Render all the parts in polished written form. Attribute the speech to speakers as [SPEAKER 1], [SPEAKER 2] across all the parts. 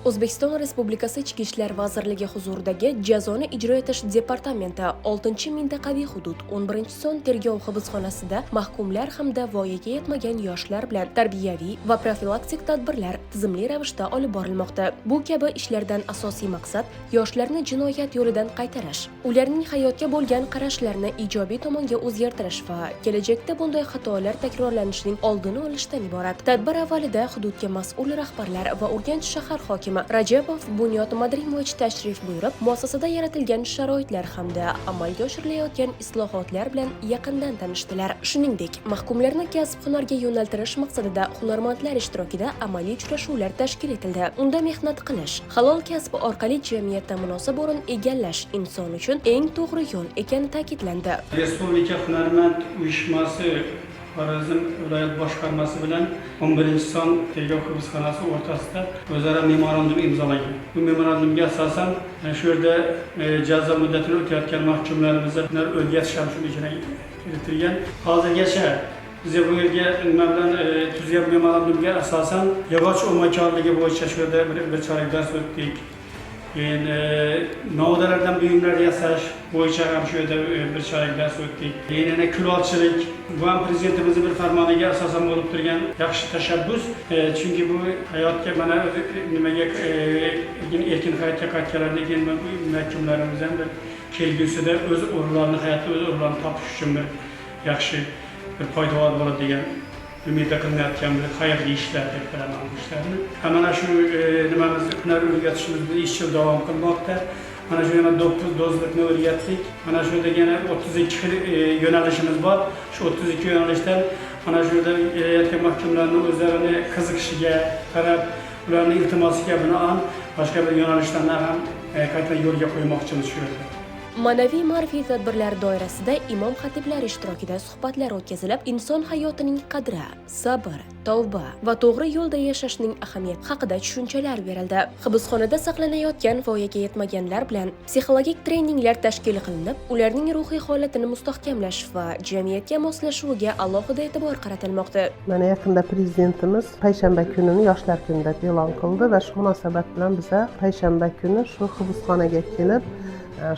[SPEAKER 1] O'zbekiston Respublikasi Ichki ishlar vazirligi huzuridagi Jazoni ijro etish departamenti 6-mintaqaviy hudud 11-son tergov hibsxonasida mahkumlar hamda voyaga yetmagan yoshlar bilan tarbiyaviy va profilaktik tadbirlar tizimli ravishda olib borilmoqda. Bu kabi ishlardan asosiy maqsad yoshlarni jinoyat yo'lidan qaytarish, ularning hayotga bo'lgan qarashlarini ijobiy tomonga o'zgartirish va kelajakda bunday xatolar takrorlanishining oldini olishdan iborat. Tadbir avvalida hududga mas'ul rahbarlar va Urganch shahar hokimi Rajabov Bunyod Madrimovich tashrif buyurib, muassasada yaratilgan sharoitlar hamda amalga oshirilayotgan islohotlar bilan yaqindan tanishdilar. Shuningdek, mahkumlarni kasb-hunarga yo'naltirish maqsadida hunarmandlar ishtirokida amaliy uchrashuvlar tashkil etildi. Unda mehnat qilish, halol kasb orqali jamiyatda munosib o'rin egallash inson uchun eng to'g'ri yo'l ekani ta'kidlandi.
[SPEAKER 2] Respublika hunarmand uyushmasi Xorazm viloyat boshqarmasi bilan 11-son tergov hibsxonasi o'rtasida o'zaro memorandum imzolagan. Bu memorandumga asosan shu yerda jazo muddatini o'tayotgan mahkumlarimizni hunar o'rgatish ham shuni ichiga kiritilgan. Hozirgacha biz bu yerga nima bilan tuzgan memorandumga asosan yog'och o'makorligi bo'yicha shu yerda bir chorak dars o'tdik. Novdalardan buyumlar yasash bo'yicha ham shu yerda bir chorak dars o'tdik. Yana kulolchilik, bu ham prezidentimizning bir farmoniga asosan bo'lib turgan yaxshi tashabbus. Chunki bu hayotga mana nimaga erkin hayotga qaytganlardan keyin mahkumlarimiz ham bir kelgusida o'z o'rnlarini, hayotda o'z o'rnlarini topish uchun bir yaxshi bir foydavor bo'ladi degan umidda qilinayotgan bir xayrli ishlar deb bilaman bu ishlarni. Mana shu nimamiz hunar o'rgatishimiz 3 yil davom qilmoqda. Mana shu yana 9 dozlikni o'rgatdik. Mana shu yerda yana 32 xil yo'nalishimiz bor. Shu 32 yo'nalishdan mana shu yerda yetgan mahkumlarning o'zlarini qiziqishiga qarab, ularning iltimosiga binoan boshqa bir yo'nalishlarni ham qayta yo'lga qo'ymoqchimiz shu yerda.
[SPEAKER 1] Ma'naviy ma'rifiy tadbirlar doirasida imom xatiblar ishtirokida suhbatlar o'tkazilib, inson hayotining qadri, sabr, tavba va to'g'ri yo'lda yashashning ahamiyati haqida tushunchalar berildi. Hibsxonada saqlanayotgan voyaga yetmaganlar bilan psixologik treninglar tashkil qilinib, ularning ruhiy holatini mustahkamlash va jamiyatga moslashuviga alohida e'tibor qaratilmoqda.
[SPEAKER 3] Mana yaqinda prezidentimiz payshanba kunini yoshlar kuni deb e'lon qildi va shu munosabat bilan biz payshanba kuni shu hibsxonaga kelib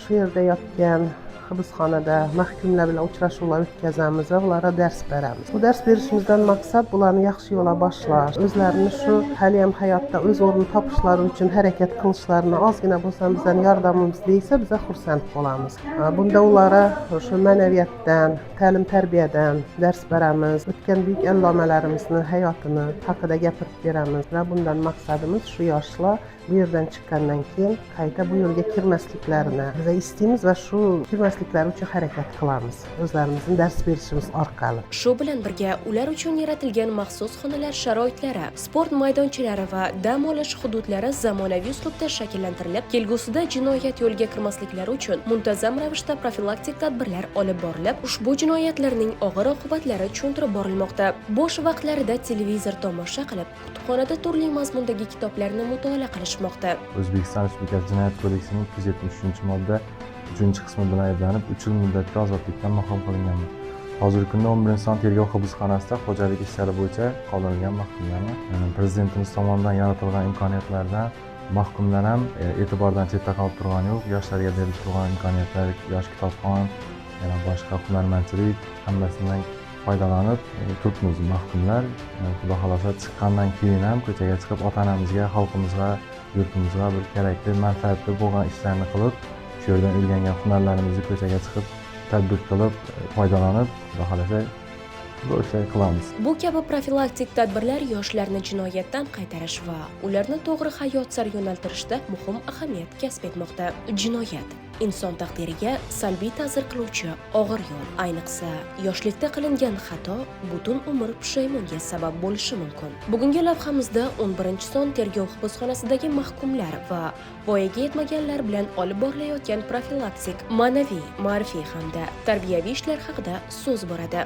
[SPEAKER 3] shu yerda yotgan hibsxonada mahkumlar bilan uchrashuvlar o'tkazamiz va ularga dars beramiz. Bu dars berishimizdan maqsad bularni yaxshi yo'lga boshlash, o'zlarini shu hali ham hayotda o'z o'rnini topishlari uchun harakat qilishlarini ozgina bo'lsa bizdan yordamimiz deysa biz xursand bo'lamiz. Bunda ularga shu ma'naviyatdan, ta'lim-tarbiyadan dars beramiz, o'tgan buyuk allomalarimizni hayotini haqida gapirib beramiz va bundan maqsadimiz shu yoshlar bu yerdan chiqqandan keyin qayta bu yo'lga kirmasliklarini biz istaymiz va shu kirmasliklari uchun harakat qilamiz o'zlarimizning dars berishimiz orqali.
[SPEAKER 1] Shu bilan birga ular uchun yaratilgan maxsus xonalar sharoitlari, sport maydonchalari va dam olish hududlari zamonaviy uslubda shakllantirilib, kelgusida jinoyat yo'liga kirmasliklari uchun muntazam ravishda profilaktik tadbirlar olib borilib, ushbu jinoyatlarning og'ir oqibatlari tushuntirib borilmoqda. Bo'sh vaqtlarida televizor tomosha qilib, kutubxonada turli mazmundagi kitoblarni mutolaa qilish
[SPEAKER 4] O'zbekiston Respublikasi Jinoyat kodeksining 273-modda 3-qismi bilan ayblanib 3 yil muddatga ozodlikdan mahrum qilinganman. Hozirgi kunda 11-son tergov hibsxonasida xo'jalik ishlari bo'yicha qoldirilgan mahkumlarni prezidentimiz tomonidan yaratilgan imkoniyatlardan mahkumlar ham e'tibordan chetda qolib turgani yo'q. Yoshlarga berilib turgan imkoniyatlar, yosh kitobxon, yana boshqa hunarmandchilik hammasidan foydalanib ko'pmiz mahkumlar xudo xolosa chiqqandan keyin ham ko'chaga chiqib ota-onamizga, xalqimizga, yurtimizga bir kerakli, manfaatli bo'lgan ishlarni qilib, shu yerdan o'rgangan hunarlarimizni ko'chaga chiqib tadbiq qilib, foydalanib, xudo xolosa bu ishlarni qilamiz.
[SPEAKER 1] Bu kabi profilaktik tadbirlar yoshlarni jinoyatdan qaytarish va ularni to'g'ri hayot sari yo'naltirishda muhim ahamiyat kasb etmoqda. Jinoyat inson taqdiriga salbiy ta'sir qiluvchi og'ir yo'l. Ayniqsa, yoshlikda qilingan xato butun umr pushaymonga sabab bo'lishi mumkin. Bugungi lavhamizda 11-son tergov hibsxonasidagi mahkumlar va voyaga yetmaganlar bilan olib borilayotgan profilaktik, ma'naviy, ma'rifiy hamda tarbiyaviy ishlar haqida so'z boradi.